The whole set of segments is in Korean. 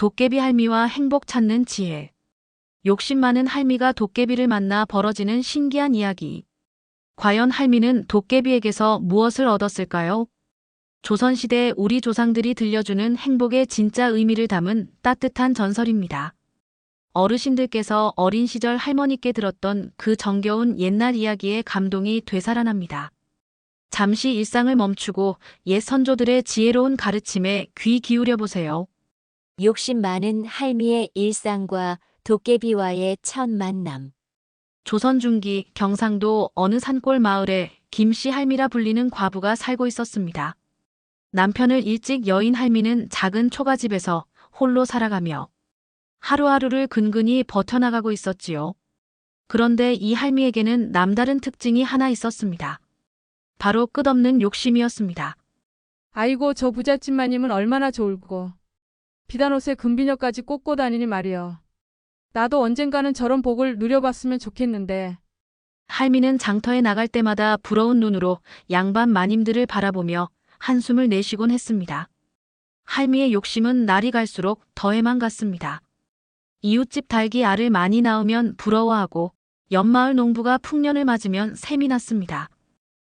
도깨비 할미와 행복 찾는 지혜. 욕심 많은 할미가 도깨비를 만나 벌어지는 신기한 이야기. 과연 할미는 도깨비에게서 무엇을 얻었을까요? 조선시대 우리 조상들이 들려주는 행복의 진짜 의미를 담은 따뜻한 전설입니다. 어르신들께서 어린 시절 할머니께 들었던 그 정겨운 옛날 이야기에 감동이 되살아납니다. 잠시 일상을 멈추고 옛 선조들의 지혜로운 가르침에 귀 기울여 보세요. 욕심 많은 할미의 일상과 도깨비와의 첫 만남. 조선 중기 경상도 어느 산골 마을에 김씨 할미라 불리는 과부가 살고 있었습니다. 남편을 일찍 여인 할미는 작은 초가집에서 홀로 살아가며 하루하루를 근근히 버텨나가고 있었지요. 그런데 이 할미에게는 남다른 특징이 하나 있었습니다. 바로 끝없는 욕심이었습니다. 아이고 저 부잣집마님은 얼마나 좋을꼬. 비단옷에 금비녀까지 꽂고 다니니 말이여. 나도 언젠가는 저런 복을 누려봤으면 좋겠는데. 할미는 장터에 나갈 때마다 부러운 눈으로 양반 마님들을 바라보며 한숨을 내쉬곤 했습니다. 할미의 욕심은 날이 갈수록 더해만 갔습니다. 이웃집 닭이 알을 많이 낳으면 부러워하고 옆마을 농부가 풍년을 맞으면 샘이 났습니다.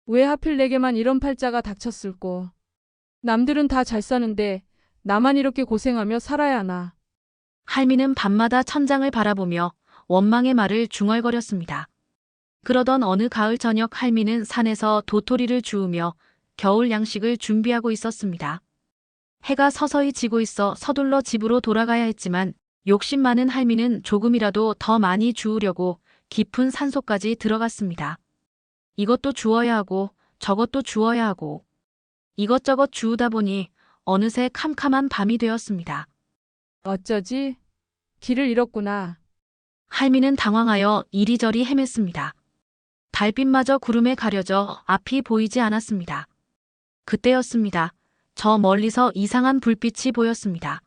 왜 하필 내게만 이런 팔자가 닥쳤을꼬. 남들은 다 잘 사는데 나만 이렇게 고생하며 살아야 하나. 할미는 밤마다 천장을 바라보며 원망의 말을 중얼거렸습니다. 그러던 어느 가을 저녁 할미는 산에서 도토리를 주우며 겨울 양식을 준비하고 있었습니다. 해가 서서히 지고 있어 서둘러 집으로 돌아가야 했지만 욕심 많은 할미는 조금이라도 더 많이 주우려고 깊은 산속까지 들어갔습니다. 이것도 주워야 하고 저것도 주워야 하고 이것저것 주우다 보니 어느새 캄캄한 밤이 되었습니다. 어쩌지? 길을 잃었구나. 할미는 당황하여 이리저리 헤맸습니다. 달빛마저 구름에 가려져 앞이 보이지 않았습니다. 그때였습니다. 저 멀리서 이상한 불빛이 보였습니다.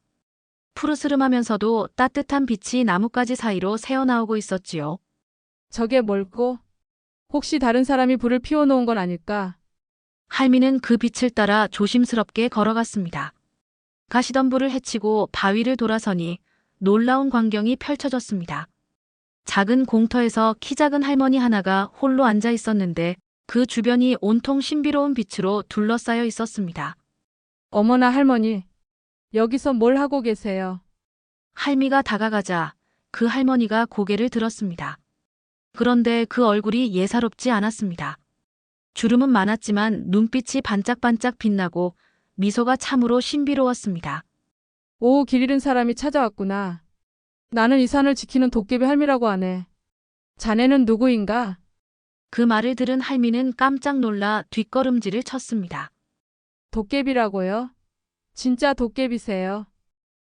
푸르스름하면서도 따뜻한 빛이 나뭇가지 사이로 새어나오고 있었지요. 저게 뭘꼬? 혹시 다른 사람이 불을 피워놓은 건 아닐까? 할미는 그 빛을 따라 조심스럽게 걸어갔습니다. 가시덤불을 헤치고 바위를 돌아서니 놀라운 광경이 펼쳐졌습니다. 작은 공터에서 키 작은 할머니 하나가 홀로 앉아 있었는데 그 주변이 온통 신비로운 빛으로 둘러싸여 있었습니다. 어머나 할머니. 여기서 뭘 하고 계세요? 할미가 다가가자 그 할머니가 고개를 들었습니다. 그런데 그 얼굴이 예사롭지 않았습니다. 주름은 많았지만 눈빛이 반짝반짝 빛나고 미소가 참으로 신비로웠습니다. 오, 길 잃은 사람이 찾아왔구나. 나는 이 산을 지키는 도깨비 할미라고 하네. 자네는 누구인가? 그 말을 들은 할미는 깜짝 놀라 뒷걸음질을 쳤습니다. 도깨비라고요? 진짜 도깨비세요?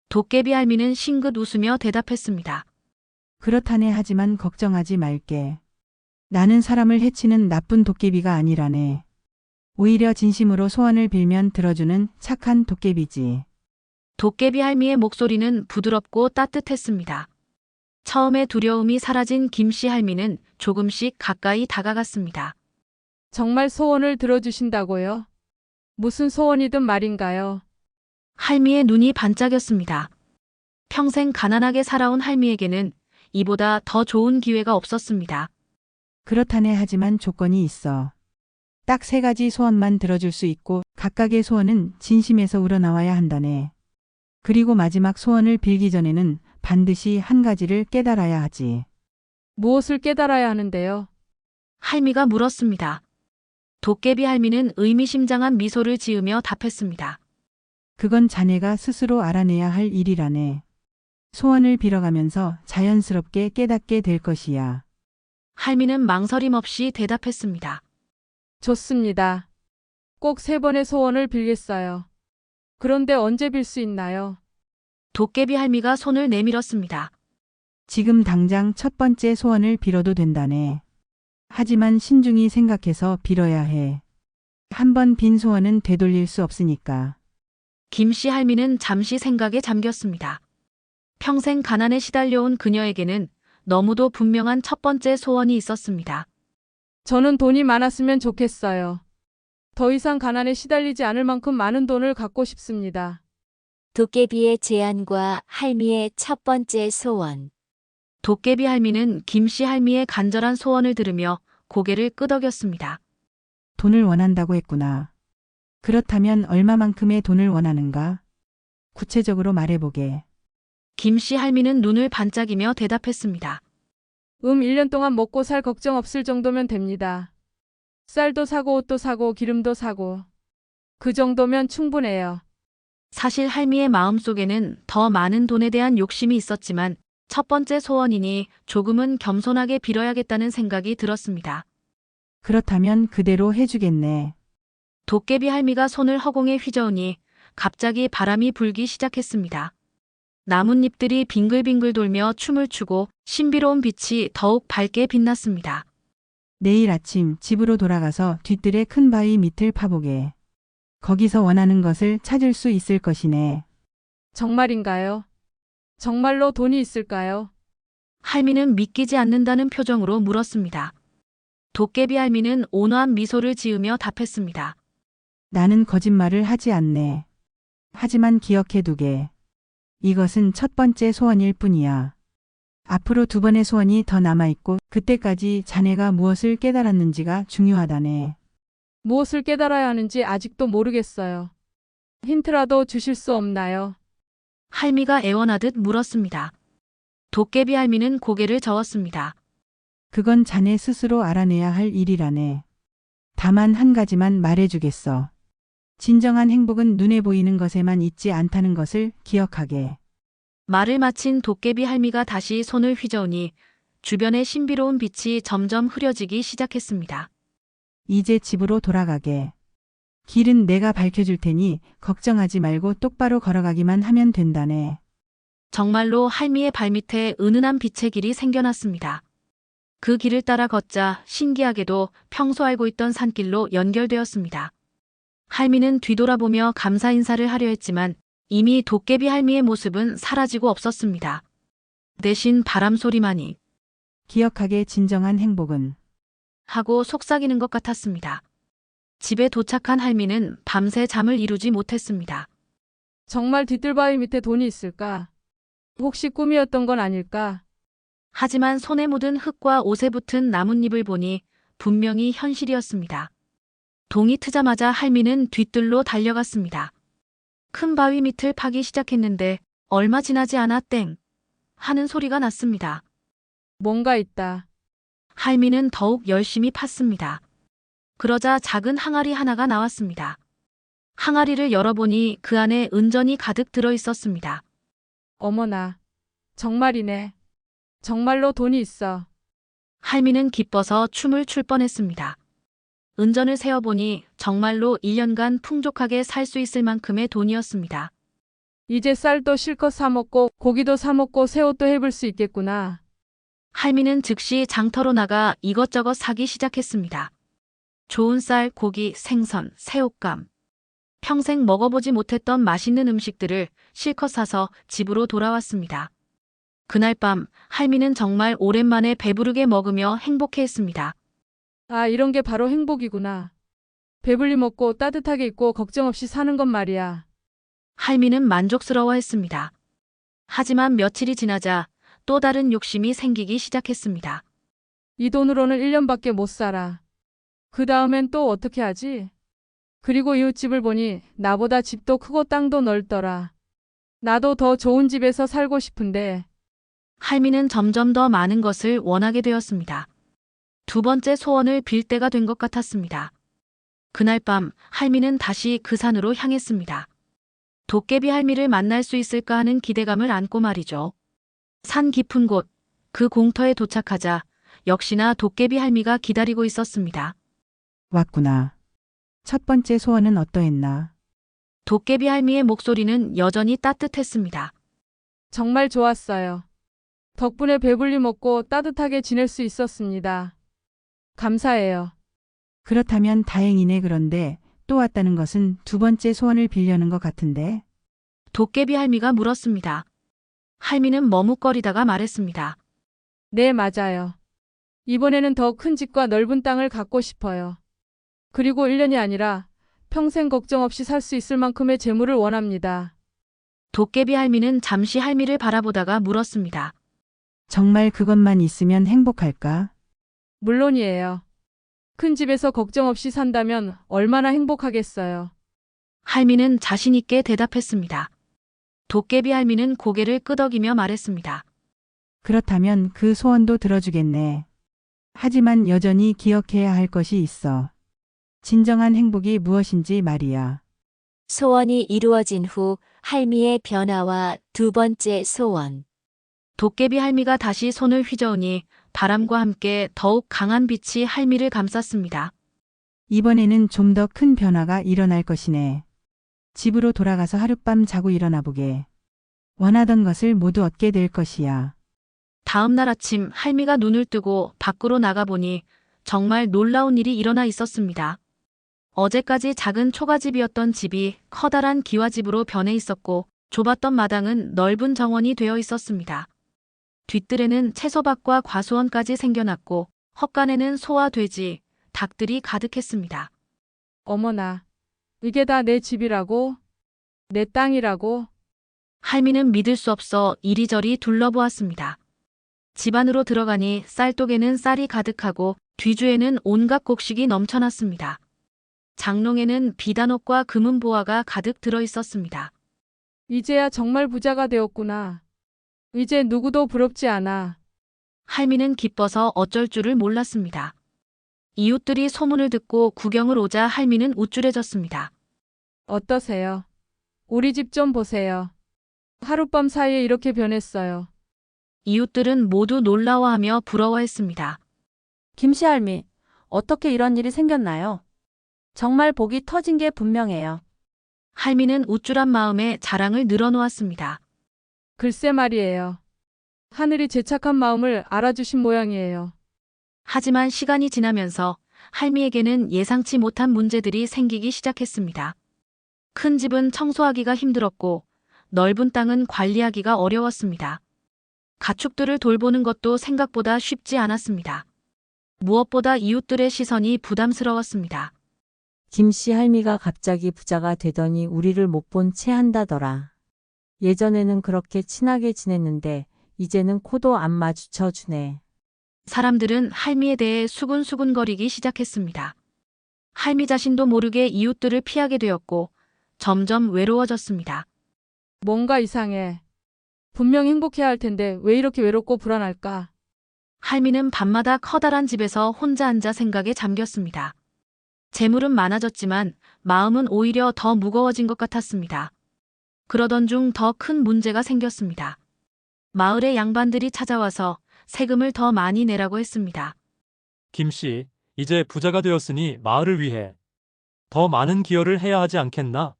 도깨비 할미는 싱긋 웃으며 대답했습니다. 그렇다네. 하지만 걱정하지 말게. 나는 사람을 해치는 나쁜 도깨비가 아니라네. 오히려 진심으로 소원을 빌면 들어주는 착한 도깨비지. 도깨비 할미의 목소리는 부드럽고 따뜻했습니다. 처음에 두려움이 사라진 김씨 할미는 조금씩 가까이 다가갔습니다. 정말 소원을 들어주신다고요? 무슨 소원이든 말인가요? 할미의 눈이 반짝였습니다. 평생 가난하게 살아온 할미에게는 이보다 더 좋은 기회가 없었습니다. 그렇다네. 하지만 조건이 있어. 딱 3가지 소원만 들어줄 수 있고 각각의 소원은 진심에서 우러나와야 한다네. 그리고 마지막 소원을 빌기 전에는 반드시 한 가지를 깨달아야 하지. 무엇을 깨달아야 하는데요? 할미가 물었습니다. 도깨비 할미는 의미심장한 미소를 지으며 답했습니다. 그건 자네가 스스로 알아내야 할 일이라네. 소원을 빌어가면서 자연스럽게 깨닫게 될 것이야. 할미는 망설임 없이 대답했습니다. 좋습니다. 꼭 3번의 소원을 빌겠어요. 그런데 언제 빌 수 있나요? 도깨비 할미가 손을 내밀었습니다. 지금 당장 첫 번째 소원을 빌어도 된다네. 하지만 신중히 생각해서 빌어야 해. 한 번 빈 소원은 되돌릴 수 없으니까. 김씨 할미는 잠시 생각에 잠겼습니다. 평생 가난에 시달려온 그녀에게는 너무도 분명한 첫 번째 소원이 있었습니다. 저는 돈이 많았으면 좋겠어요. 더 이상 가난에 시달리지 않을 만큼 많은 돈을 갖고 싶습니다. 도깨비의 제안과 할미의 첫 번째 소원. 도깨비 할미는 김씨 할미의 간절한 소원을 들으며 고개를 끄덕였습니다. 돈을 원한다고 했구나. 그렇다면 얼마만큼의 돈을 원하는가? 구체적으로 말해보게. 김씨 할미는 눈을 반짝이며 대답했습니다. 1년 동안 먹고 살 걱정 없을 정도면 됩니다. 쌀도 사고 옷도 사고 기름도 사고. 그 정도면 충분해요. 사실 할미의 마음속에는 더 많은 돈에 대한 욕심이 있었지만 첫 번째 소원이니 조금은 겸손하게 빌어야겠다는 생각이 들었습니다. 그렇다면 그대로 해주겠네. 도깨비 할미가 손을 허공에 휘저으니 갑자기 바람이 불기 시작했습니다. 나뭇잎들이 빙글빙글 돌며 춤을 추고 신비로운 빛이 더욱 밝게 빛났습니다. 내일 아침 집으로 돌아가서 뒤뜰에 큰 바위 밑을 파보게. 거기서 원하는 것을 찾을 수 있을 것이네. 정말인가요? 정말로 돈이 있을까요? 할미는 믿기지 않는다는 표정으로 물었습니다. 도깨비 할미는 온화한 미소를 지으며 답했습니다. 나는 거짓말을 하지 않네. 하지만 기억해 두게. 이것은 첫 번째 소원일 뿐이야. 앞으로 두 번의 소원이 더 남아있고 그때까지 자네가 무엇을 깨달았는지가 중요하다네. 무엇을 깨달아야 하는지 아직도 모르겠어요. 힌트라도 주실 수 없나요? 할미가 애원하듯 물었습니다. 도깨비 할미는 고개를 저었습니다. 그건 자네 스스로 알아내야 할 일이라네. 다만 한 가지만 말해주겠어. 진정한 행복은 눈에 보이는 것에만 있지 않다는 것을 기억하게. 말을 마친 도깨비 할미가 다시 손을 휘저으니 주변의 신비로운 빛이 점점 흐려지기 시작했습니다. 이제 집으로 돌아가게. 길은 내가 밝혀줄 테니 걱정하지 말고 똑바로 걸어가기만 하면 된다네. 정말로 할미의 발밑에 은은한 빛의 길이 생겨났습니다. 그 길을 따라 걷자 신기하게도 평소 알고 있던 산길로 연결되었습니다. 할미는 뒤돌아보며 감사 인사를 하려 했지만 이미 도깨비 할미의 모습은 사라지고 없었습니다. 대신 바람 소리만이 기억하게 진정한 행복은 하고 속삭이는 것 같았습니다. 집에 도착한 할미는 밤새 잠을 이루지 못했습니다. 정말 뒤뜰바위 밑에 돈이 있을까? 혹시 꿈이었던 건 아닐까? 하지만 손에 묻은 흙과 옷에 붙은 나뭇잎을 보니 분명히 현실이었습니다. 동이 트자마자 할미는 뒤뜰로 달려갔습니다. 큰 바위 밑을 파기 시작했는데 얼마 지나지 않아 땡 하는 소리가 났습니다. 뭔가 있다. 할미는 더욱 열심히 팠습니다. 그러자 작은 항아리 하나가 나왔습니다. 항아리를 열어보니 그 안에 은전이 가득 들어 있었습니다. 어머나. 정말이네. 정말로 돈이 있어. 할미는 기뻐서 춤을 출 뻔했습니다. 은전을 세어보니 정말로 1년간 풍족하게 살 수 있을 만큼의 돈이었습니다. 이제 쌀도 실컷 사 먹고 고기도 사 먹고 새 옷도 해볼 수 있겠구나. 할미는 즉시 장터로 나가 이것저것 사기 시작했습니다. 좋은 쌀, 고기, 생선, 새옷감. 평생 먹어보지 못했던 맛있는 음식들을 실컷 사서 집으로 돌아왔습니다. 그날 밤 할미는 정말 오랜만에 배부르게 먹으며 행복해했습니다. 아, 이런 게 바로 행복이구나. 배불리 먹고 따뜻하게 입고 걱정 없이 사는 건 말이야. 할미는 만족스러워했습니다. 하지만 며칠이 지나자 또 다른 욕심이 생기기 시작했습니다. 이 돈으로는 1년밖에 못 살아. 그 다음엔 또 어떻게 하지? 그리고 이웃집을 보니 나보다 집도 크고 땅도 넓더라. 나도 더 좋은 집에서 살고 싶은데. 할미는 점점 더 많은 것을 원하게 되었습니다. 두 번째 소원을 빌 때가 된 것 같았습니다. 그날 밤 할미는 다시 그 산으로 향했습니다. 도깨비 할미를 만날 수 있을까 하는 기대감을 안고 말이죠. 산 깊은 곳, 그 공터에 도착하자 역시나 도깨비 할미가 기다리고 있었습니다. 왔구나. 첫 번째 소원은 어떠했나? 도깨비 할미의 목소리는 여전히 따뜻했습니다. 정말 좋았어요. 덕분에 배불리 먹고 따뜻하게 지낼 수 있었습니다. 감사해요. 그렇다면 다행이네. 그런데 또 왔다는 것은 두 번째 소원을 빌려는 것 같은데. 도깨비 할미가 물었습니다. 할미는 머뭇거리다가 말했습니다. 네, 맞아요. 이번에는 더 큰 집과 넓은 땅을 갖고 싶어요. 그리고 1년이 아니라 평생 걱정 없이 살 수 있을 만큼의 재물을 원합니다. 도깨비 할미는 잠시 할미를 바라보다가 물었습니다. 정말 그것만 있으면 행복할까? 물론이에요. 큰 집에서 걱정 없이 산다면 얼마나 행복하겠어요. 할미는 자신 있게 대답했습니다. 도깨비 할미는 고개를 끄덕이며 말했습니다. 그렇다면 그 소원도 들어주겠네. 하지만 여전히 기억해야 할 것이 있어. 진정한 행복이 무엇인지 말이야. 소원이 이루어진 후 할미의 변화와 두 번째 소원. 도깨비 할미가 다시 손을 휘저으니 바람과 함께 더욱 강한 빛이 할미를 감쌌습니다. 이번에는 좀 더 큰 변화가 일어날 것이네. 집으로 돌아가서 하룻밤 자고 일어나 보게. 원하던 것을 모두 얻게 될 것이야. 다음 날 아침 할미가 눈을 뜨고 밖으로 나가보니 정말 놀라운 일이 일어나 있었습니다. 어제까지 작은 초가집이었던 집이 커다란 기와집으로 변해 있었고 좁았던 마당은 넓은 정원이 되어 있었습니다. 뒷뜰에는 채소밭과 과수원까지 생겨났고 헛간에는 소와 돼지, 닭들이 가득했습니다. 어머나, 이게 다 내 집이라고? 내 땅이라고? 할미는 믿을 수 없어 이리저리 둘러보았습니다. 집 안으로 들어가니 쌀독에는 쌀이 가득하고 뒤주에는 온갖 곡식이 넘쳐났습니다. 장롱에는 비단옷과 금은보화가 가득 들어 있었습니다. 이제야 정말 부자가 되었구나. 이제 누구도 부럽지 않아. 할미는 기뻐서 어쩔 줄을 몰랐습니다. 이웃들이 소문을 듣고 구경을 오자 할미는 우쭐해졌습니다. 어떠세요? 우리 집 좀 보세요. 하룻밤 사이에 이렇게 변했어요. 이웃들은 모두 놀라워하며 부러워했습니다. 김씨할미, 어떻게 이런 일이 생겼나요? 정말 복이 터진 게 분명해요. 할미는 우쭐한 마음에 자랑을 늘어놓았습니다. 글쎄 말이에요. 하늘이 제 착한 마음을 알아주신 모양이에요. 하지만 시간이 지나면서 할미에게는 예상치 못한 문제들이 생기기 시작했습니다. 큰 집은 청소하기가 힘들었고 넓은 땅은 관리하기가 어려웠습니다. 가축들을 돌보는 것도 생각보다 쉽지 않았습니다. 무엇보다 이웃들의 시선이 부담스러웠습니다. 김씨 할미가 갑자기 부자가 되더니 우리를 못 본 채 한다더라. 예전에는 그렇게 친하게 지냈는데 이제는 코도 안 마주쳐 주네. 사람들은 할미에 대해 수군수군거리기 시작했습니다. 할미 자신도 모르게 이웃들을 피하게 되었고 점점 외로워졌습니다. 뭔가 이상해. 분명 행복해야 할 텐데 왜 이렇게 외롭고 불안할까? 할미는 밤마다 커다란 집에서 혼자 앉아 생각에 잠겼습니다. 재물은 많아졌지만 마음은 오히려 더 무거워진 것 같았습니다. 그러던 중 더 큰 문제가 생겼습니다. 마을의 양반들이 찾아와서 세금을 더 많이 내라고 했습니다. 김씨, 이제 부자가 되었으니 마을을 위해 더 많은 기여를 해야 하지 않겠나?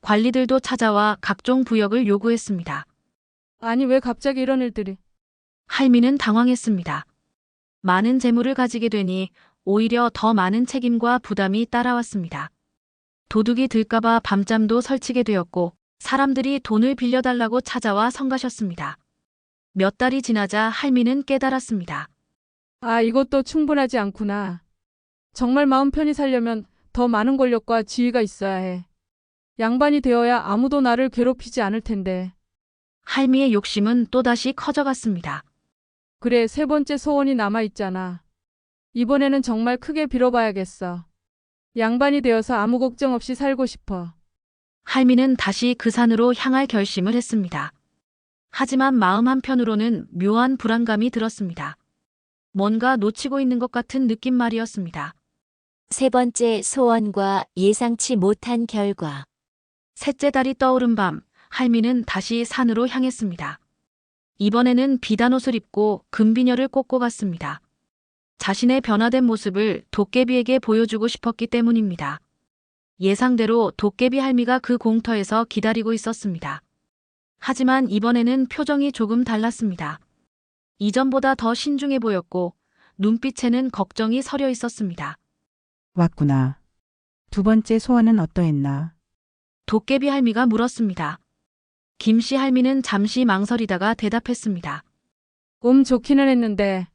관리들도 찾아와 각종 부역을 요구했습니다. 아니 왜 갑자기 이런 일들이? 할미는 당황했습니다. 많은 재물을 가지게 되니 오히려 더 많은 책임과 부담이 따라왔습니다. 도둑이 들까봐 밤잠도 설치게 되었고 사람들이 돈을 빌려달라고 찾아와 성가셨습니다. 몇 달이 지나자 할미는 깨달았습니다. 아, 이것도 충분하지 않구나. 정말 마음 편히 살려면 더 많은 권력과 지위가 있어야 해. 양반이 되어야 아무도 나를 괴롭히지 않을 텐데. 할미의 욕심은 또다시 커져갔습니다. 그래, 세 번째 소원이 남아있잖아. 이번에는 정말 크게 빌어봐야겠어. 양반이 되어서 아무 걱정 없이 살고 싶어. 할미는 다시 그 산으로 향할 결심을 했습니다. 하지만 마음 한편으로는 묘한 불안감이 들었습니다. 뭔가 놓치고 있는 것 같은 느낌 말이었습니다. 세 번째 소원과 예상치 못한 결과. 셋째 달이 떠오른 밤, 할미는 다시 산으로 향했습니다. 이번에는 비단옷을 입고 금비녀를 꽂고 갔습니다. 자신의 변화된 모습을 도깨비에게 보여주고 싶었기 때문입니다. 예상대로 도깨비 할미가 그 공터에서 기다리고 있었습니다. 하지만 이번에는 표정이 조금 달랐습니다. 이전보다 더 신중해 보였고 눈빛에는 걱정이 서려 있었습니다. 왔구나. 두 번째 소원은 어떠했나? 도깨비 할미가 물었습니다. 김씨 할미는 잠시 망설이다가 대답했습니다. 좋기는 했는데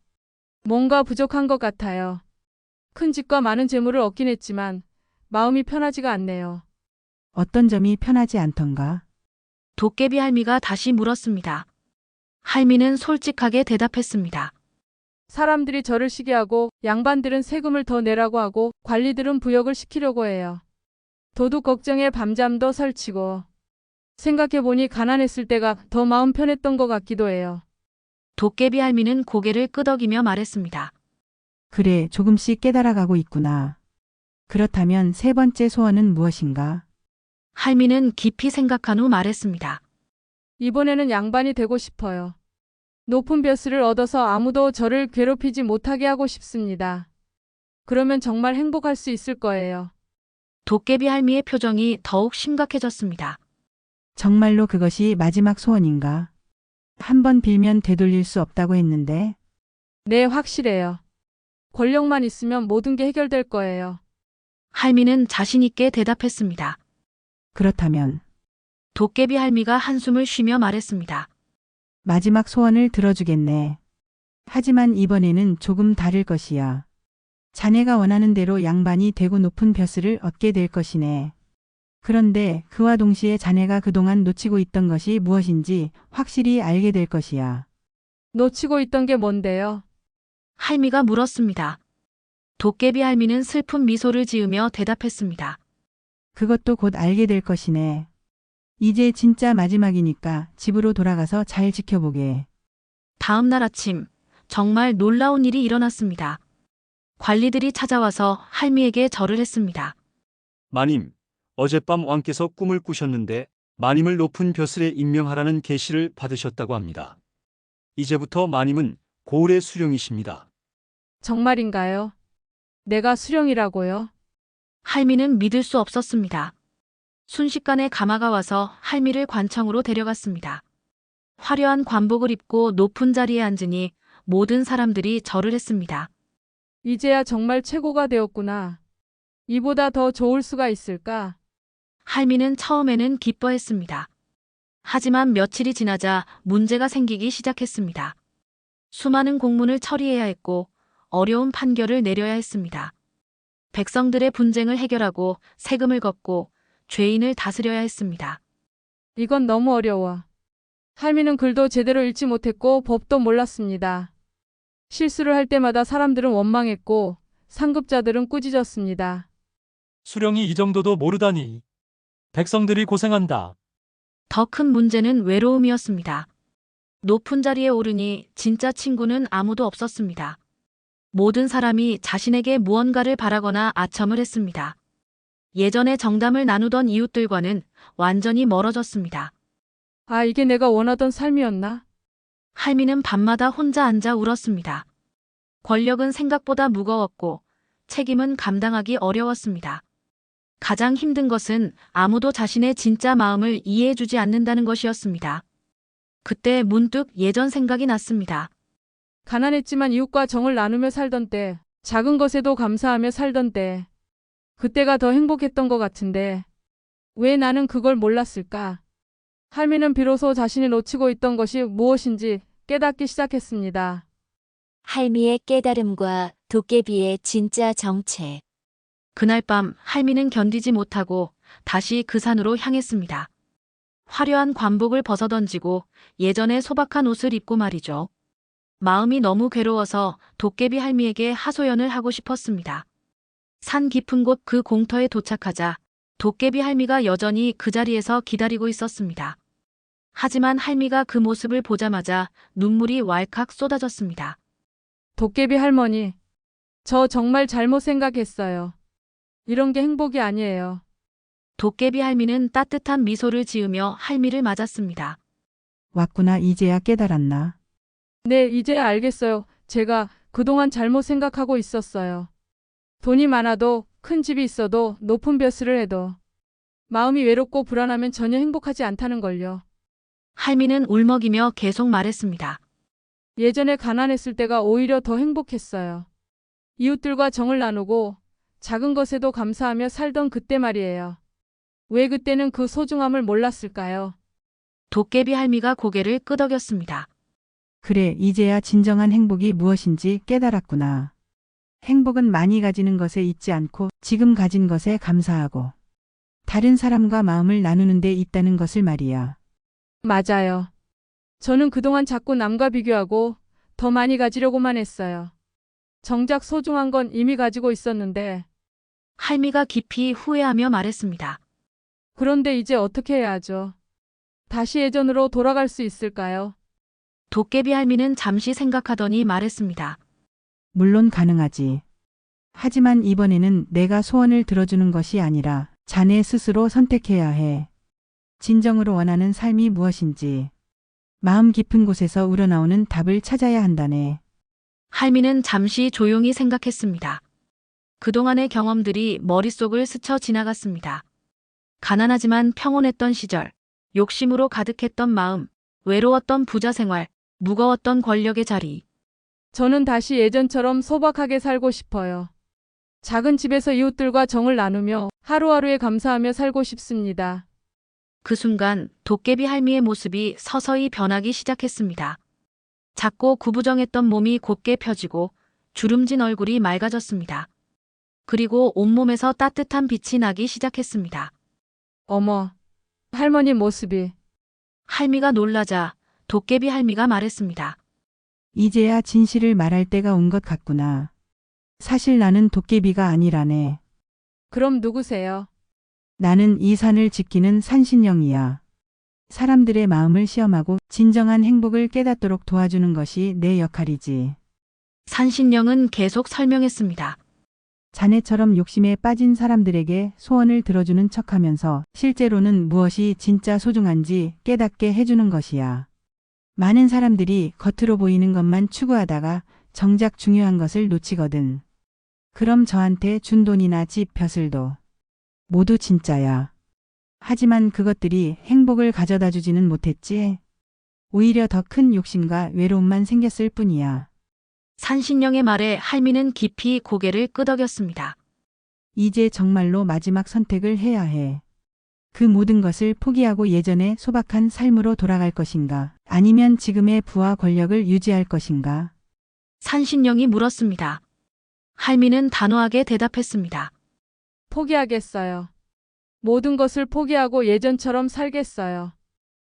뭔가 부족한 것 같아요. 큰 집과 많은 재물을 얻긴 했지만 마음이 편하지가 않네요. 어떤 점이 편하지 않던가? 도깨비 할미가 다시 물었습니다. 할미는 솔직하게 대답했습니다. 사람들이 저를 시기하고 양반들은 세금을 더 내라고 하고 관리들은 부역을 시키려고 해요. 도둑 걱정에 밤잠도 설치고 생각해보니 가난했을 때가 더 마음 편했던 것 같기도 해요. 도깨비 할미는 고개를 끄덕이며 말했습니다. 그래, 조금씩 깨달아가고 있구나. 그렇다면 세 번째 소원은 무엇인가? 할미는 깊이 생각한 후 말했습니다. 이번에는 양반이 되고 싶어요. 높은 벼슬을 얻어서 아무도 저를 괴롭히지 못하게 하고 싶습니다. 그러면 정말 행복할 수 있을 거예요. 도깨비 할미의 표정이 더욱 심각해졌습니다. 정말로 그것이 마지막 소원인가? 한 번 빌면 되돌릴 수 없다고 했는데. 네, 확실해요. 권력만 있으면 모든 게 해결될 거예요. 할미는 자신 있게 대답했습니다. 그렇다면 도깨비 할미가 한숨을 쉬며 말했습니다. 마지막 소원을 들어주겠네. 하지만 이번에는 조금 다를 것이야. 자네가 원하는 대로 양반이 되고 높은 벼슬을 얻게 될 것이네. 그런데 그와 동시에 자네가 그동안 놓치고 있던 것이 무엇인지 확실히 알게 될 것이야. 놓치고 있던 게 뭔데요? 할미가 물었습니다. 도깨비 할미는 슬픈 미소를 지으며 대답했습니다. 그것도 곧 알게 될 것이네. 이제 진짜 마지막이니까 집으로 돌아가서 잘 지켜보게. 다음 날 아침, 정말 놀라운 일이 일어났습니다. 관리들이 찾아와서 할미에게 절을 했습니다. 마님, 어젯밤 왕께서 꿈을 꾸셨는데 마님을 높은 벼슬에 임명하라는 계시를 받으셨다고 합니다. 이제부터 마님은 고을의 수령이십니다. 정말인가요? 내가 수령이라고요? 할미는 믿을 수 없었습니다. 순식간에 가마가 와서 할미를 관청으로 데려갔습니다. 화려한 관복을 입고 높은 자리에 앉으니 모든 사람들이 절을 했습니다. 이제야 정말 최고가 되었구나. 이보다 더 좋을 수가 있을까? 할미는 처음에는 기뻐했습니다. 하지만 며칠이 지나자 문제가 생기기 시작했습니다. 수많은 공문을 처리해야 했고 어려운 판결을 내려야 했습니다. 백성들의 분쟁을 해결하고 세금을 걷고 죄인을 다스려야 했습니다. 이건 너무 어려워. 할미는 글도 제대로 읽지 못했고 법도 몰랐습니다. 실수를 할 때마다 사람들은 원망했고 상급자들은 꾸짖었습니다. 수령이 이 정도도 모르다니. 백성들이 고생한다. 더 큰 문제는 외로움이었습니다. 높은 자리에 오르니 진짜 친구는 아무도 없었습니다. 모든 사람이 자신에게 무언가를 바라거나 아첨을 했습니다. 예전에 정담을 나누던 이웃들과는 완전히 멀어졌습니다. 아, 이게 내가 원하던 삶이었나? 할미는 밤마다 혼자 앉아 울었습니다. 권력은 생각보다 무거웠고 책임은 감당하기 어려웠습니다. 가장 힘든 것은 아무도 자신의 진짜 마음을 이해해주지 않는다는 것이었습니다. 그때 문득 예전 생각이 났습니다. 가난했지만 이웃과 정을 나누며 살던 때, 작은 것에도 감사하며 살던 때, 그때가 더 행복했던 것 같은데 왜 나는 그걸 몰랐을까? 할미는 비로소 자신이 놓치고 있던 것이 무엇인지 깨닫기 시작했습니다. 할미의 깨달음과 도깨비의 진짜 정체. 그날 밤 할미는 견디지 못하고 다시 그 산으로 향했습니다. 화려한 관복을 벗어던지고 예전의 소박한 옷을 입고 말이죠. 마음이 너무 괴로워서 도깨비 할미에게 하소연을 하고 싶었습니다. 산 깊은 곳 그 공터에 도착하자 도깨비 할미가 여전히 그 자리에서 기다리고 있었습니다. 하지만 할미가 그 모습을 보자마자 눈물이 왈칵 쏟아졌습니다. 도깨비 할머니, 저 정말 잘못 생각했어요. 이런 게 행복이 아니에요. 도깨비 할미는 따뜻한 미소를 지으며 할미를 맞았습니다. 왔구나. 이제야 깨달았나? 네, 이제 알겠어요. 제가 그동안 잘못 생각하고 있었어요. 돈이 많아도 큰 집이 있어도 높은 벼슬을 해도 마음이 외롭고 불안하면 전혀 행복하지 않다는 걸요. 할미는 울먹이며 계속 말했습니다. 예전에 가난했을 때가 오히려 더 행복했어요. 이웃들과 정을 나누고 작은 것에도 감사하며 살던 그때 말이에요. 왜 그때는 그 소중함을 몰랐을까요? 도깨비 할미가 고개를 끄덕였습니다. 그래, 이제야 진정한 행복이 무엇인지 깨달았구나. 행복은 많이 가지는 것에 있지 않고 지금 가진 것에 감사하고 다른 사람과 마음을 나누는 데 있다는 것을 말이야. 맞아요. 저는 그동안 자꾸 남과 비교하고 더 많이 가지려고만 했어요. 정작 소중한 건 이미 가지고 있었는데, 할미가 깊이 후회하며 말했습니다. 그런데 이제 어떻게 해야 하죠? 다시 예전으로 돌아갈 수 있을까요? 도깨비 할미는 잠시 생각하더니 말했습니다. 물론 가능하지. 하지만 이번에는 내가 소원을 들어주는 것이 아니라 자네 스스로 선택해야 해. 진정으로 원하는 삶이 무엇인지 마음 깊은 곳에서 우러나오는 답을 찾아야 한다네. 할미는 잠시 조용히 생각했습니다. 그동안의 경험들이 머릿속을 스쳐 지나갔습니다. 가난하지만 평온했던 시절, 욕심으로 가득했던 마음, 외로웠던 부자 생활, 무거웠던 권력의 자리. 저는 다시 예전처럼 소박하게 살고 싶어요. 작은 집에서 이웃들과 정을 나누며 하루하루에 감사하며 살고 싶습니다. 그 순간 도깨비 할미의 모습이 서서히 변하기 시작했습니다. 작고 구부정했던 몸이 곧게 펴지고 주름진 얼굴이 맑아졌습니다. 그리고 온몸에서 따뜻한 빛이 나기 시작했습니다. 어머, 할머니 모습이. 할미가 놀라자 도깨비 할미가 말했습니다. 이제야 진실을 말할 때가 온 것 같구나. 사실 나는 도깨비가 아니라네. 그럼 누구세요? 나는 이 산을 지키는 산신령이야. 사람들의 마음을 시험하고 진정한 행복을 깨닫도록 도와주는 것이 내 역할이지. 산신령은 계속 설명했습니다. 자네처럼 욕심에 빠진 사람들에게 소원을 들어주는 척하면서 실제로는 무엇이 진짜 소중한지 깨닫게 해주는 것이야. 많은 사람들이 겉으로 보이는 것만 추구하다가 정작 중요한 것을 놓치거든. 그럼 저한테 준 돈이나 집, 벼슬도 모두 진짜야. 하지만 그것들이 행복을 가져다 주지는 못했지. 오히려 더 큰 욕심과 외로움만 생겼을 뿐이야. 산신령의 말에 할미는 깊이 고개를 끄덕였습니다. 이제 정말로 마지막 선택을 해야 해. 그 모든 것을 포기하고 예전의 소박한 삶으로 돌아갈 것인가? 아니면 지금의 부와 권력을 유지할 것인가? 산신령이 물었습니다. 할미는 단호하게 대답했습니다. 포기하겠어요. 모든 것을 포기하고 예전처럼 살겠어요.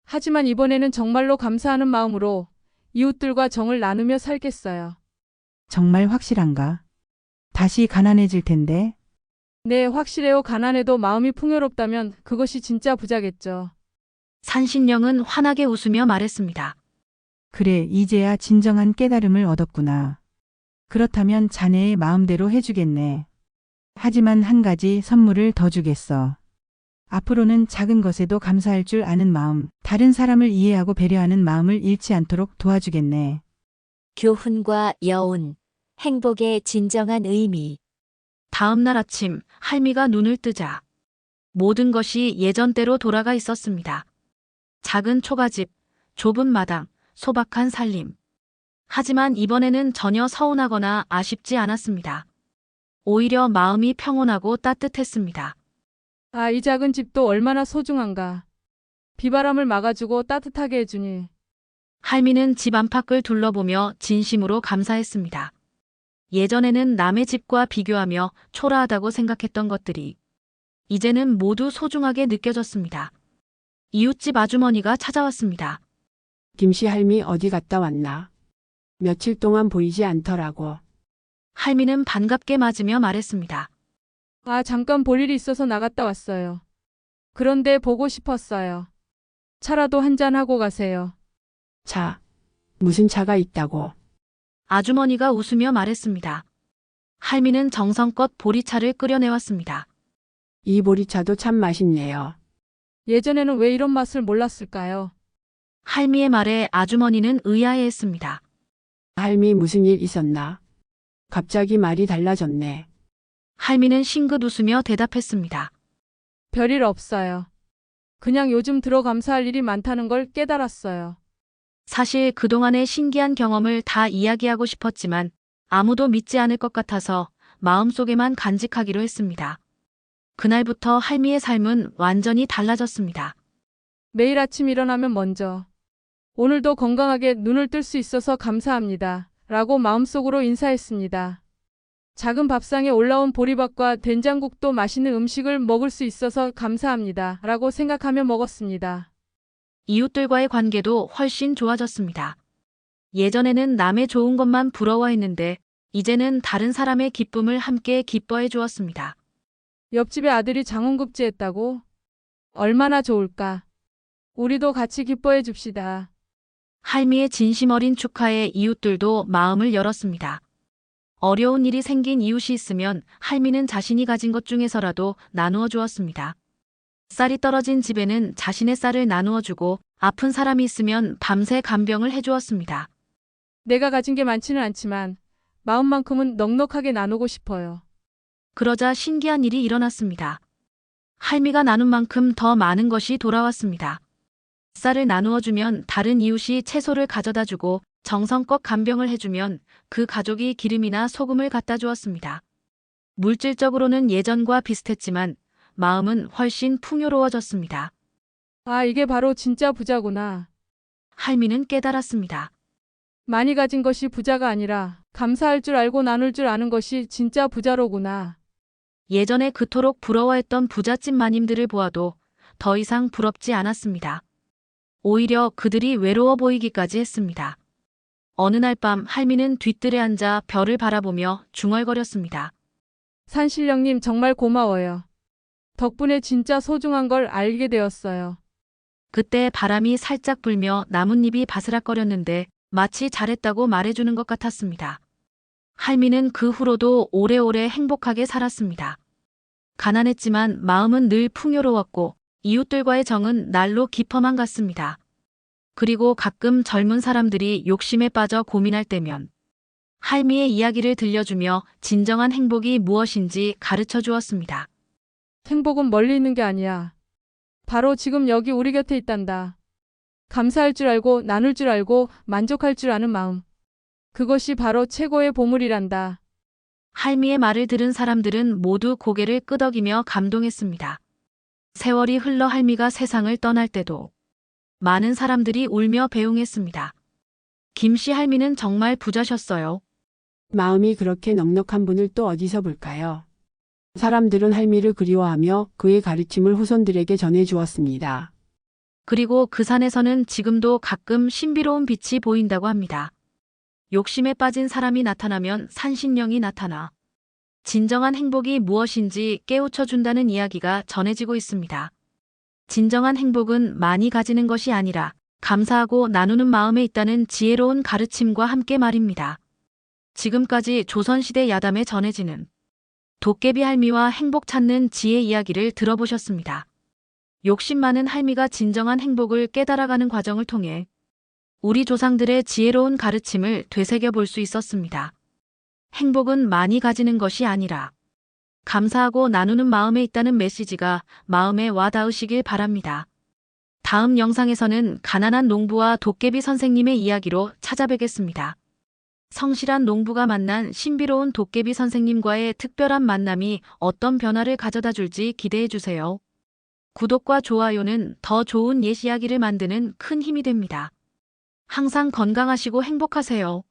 하지만 이번에는 정말로 감사하는 마음으로 이웃들과 정을 나누며 살겠어요. 정말 확실한가? 다시 가난해질 텐데. 네, 확실해요. 가난해도 마음이 풍요롭다면 그것이 진짜 부자겠죠. 산신령은 환하게 웃으며 말했습니다. 그래, 이제야 진정한 깨달음을 얻었구나. 그렇다면 자네의 마음대로 해주겠네. 하지만 한 가지 선물을 더 주겠어. 앞으로는 작은 것에도 감사할 줄 아는 마음, 다른 사람을 이해하고 배려하는 마음을 잃지 않도록 도와주겠네. 교훈과 여운, 행복의 진정한 의미. 다음 날 아침 할미가 눈을 뜨자 모든 것이 예전대로 돌아가 있었습니다. 작은 초가집, 좁은 마당, 소박한 살림. 하지만 이번에는 전혀 서운하거나 아쉽지 않았습니다. 오히려 마음이 평온하고 따뜻했습니다. 아, 이 작은 집도 얼마나 소중한가. 비바람을 막아주고 따뜻하게 해주니. 할미는 집 안팎을 둘러보며 진심으로 감사했습니다. 예전에는 남의 집과 비교하며 초라하다고 생각했던 것들이 이제는 모두 소중하게 느껴졌습니다. 이웃집 아주머니가 찾아왔습니다. 김씨 할미 어디 갔다 왔나? 며칠 동안 보이지 않더라고. 할미는 반갑게 맞으며 말했습니다. 아, 잠깐 볼 일이 있어서 나갔다 왔어요. 그런데 보고 싶었어요. 차라도 한잔 하고 가세요. 차. 무슨 차가 있다고? 아주머니가 웃으며 말했습니다. 할미는 정성껏 보리차를 끓여내왔습니다. 이 보리차도 참 맛있네요. 예전에는 왜 이런 맛을 몰랐을까요? 할미의 말에 아주머니는 의아해했습니다. 할미 무슨 일 있었나? 갑자기 말이 달라졌네. 할미는 싱긋 웃으며 대답했습니다. 별일 없어요. 그냥 요즘 들어 감사할 일이 많다는 걸 깨달았어요. 사실 그동안의 신기한 경험을 다 이야기하고 싶었지만 아무도 믿지 않을 것 같아서 마음속에만 간직하기로 했습니다. 그날부터 할미의 삶은 완전히 달라졌습니다. 매일 아침 일어나면 먼저 오늘도 건강하게 눈을 뜰 수 있어서 감사합니다. 라고 마음속으로 인사했습니다. 작은 밥상에 올라온 보리밥과 된장국도 맛있는 음식을 먹을 수 있어서 감사합니다. 라고 생각하며 먹었습니다. 이웃들과의 관계도 훨씬 좋아졌습니다. 예전에는 남의 좋은 것만 부러워했는데 이제는 다른 사람의 기쁨을 함께 기뻐해 주었습니다. 옆집의 아들이 장원급제했다고? 얼마나 좋을까? 우리도 같이 기뻐해 줍시다. 할미의 진심 어린 축하에 이웃들도 마음을 열었습니다. 어려운 일이 생긴 이웃이 있으면 할미는 자신이 가진 것 중에서라도 나누어 주었습니다. 쌀이 떨어진 집에는 자신의 쌀을 나누어 주고 아픈 사람이 있으면 밤새 간병을 해주었습니다. 내가 가진 게 많지는 않지만 마음만큼은 넉넉하게 나누고 싶어요. 그러자 신기한 일이 일어났습니다. 할미가 나눈 만큼 더 많은 것이 돌아왔습니다. 쌀을 나누어 주면 다른 이웃이 채소를 가져다 주고 정성껏 간병을 해주면 그 가족이 기름이나 소금을 갖다 주었습니다. 물질적으로는 예전과 비슷했지만 마음은 훨씬 풍요로워졌습니다. 아, 이게 바로 진짜 부자구나. 할미는 깨달았습니다. 많이 가진 것이 부자가 아니라 감사할 줄 알고 나눌 줄 아는 것이 진짜 부자로구나. 예전에 그토록 부러워했던 부잣집 마님들을 보아도 더 이상 부럽지 않았습니다. 오히려 그들이 외로워 보이기까지 했습니다. 어느 날 밤 할미는 뒤뜰에 앉아 별을 바라보며 중얼거렸습니다. 산신령님 정말 고마워요. 덕분에 진짜 소중한 걸 알게 되었어요. 그때 바람이 살짝 불며 나뭇잎이 바스락거렸는데 마치 잘했다고 말해주는 것 같았습니다. 할미는 그 후로도 오래오래 행복하게 살았습니다. 가난했지만 마음은 늘 풍요로웠고 이웃들과의 정은 날로 깊어만 갔습니다. 그리고 가끔 젊은 사람들이 욕심에 빠져 고민할 때면 할미의 이야기를 들려주며 진정한 행복이 무엇인지 가르쳐 주었습니다. 행복은 멀리 있는 게 아니야. 바로 지금 여기 우리 곁에 있단다. 감사할 줄 알고 나눌 줄 알고 만족할 줄 아는 마음. 그것이 바로 최고의 보물이란다. 할미의 말을 들은 사람들은 모두 고개를 끄덕이며 감동했습니다. 세월이 흘러 할미가 세상을 떠날 때도 많은 사람들이 울며 배웅했습니다. 김씨 할미는 정말 부자셨어요. 마음이 그렇게 넉넉한 분을 또 어디서 볼까요? 사람들은 할미를 그리워하며 그의 가르침을 후손들에게 전해 주었습니다. 그리고 그 산에서는 지금도 가끔 신비로운 빛이 보인다고 합니다. 욕심에 빠진 사람이 나타나면 산신령이 나타나 진정한 행복이 무엇인지 깨우쳐 준다는 이야기가 전해지고 있습니다. 진정한 행복은 많이 가지는 것이 아니라 감사하고 나누는 마음에 있다는 지혜로운 가르침과 함께 말입니다. 지금까지 조선시대 야담에 전해지는 도깨비 할미와 행복 찾는 지혜 이야기를 들어보셨습니다. 욕심 많은 할미가 진정한 행복을 깨달아가는 과정을 통해 우리 조상들의 지혜로운 가르침을 되새겨 볼 수 있었습니다. 행복은 많이 가지는 것이 아니라 감사하고 나누는 마음에 있다는 메시지가 마음에 와 닿으시길 바랍니다. 다음 영상에서는 가난한 농부와 도깨비 선생님의 이야기로 찾아뵙겠습니다. 성실한 농부가 만난 신비로운 도깨비 선생님과의 특별한 만남이 어떤 변화를 가져다 줄지 기대해 주세요. 구독과 좋아요는 더 좋은 옛 이야기를 만드는 큰 힘이 됩니다. 항상 건강하시고 행복하세요.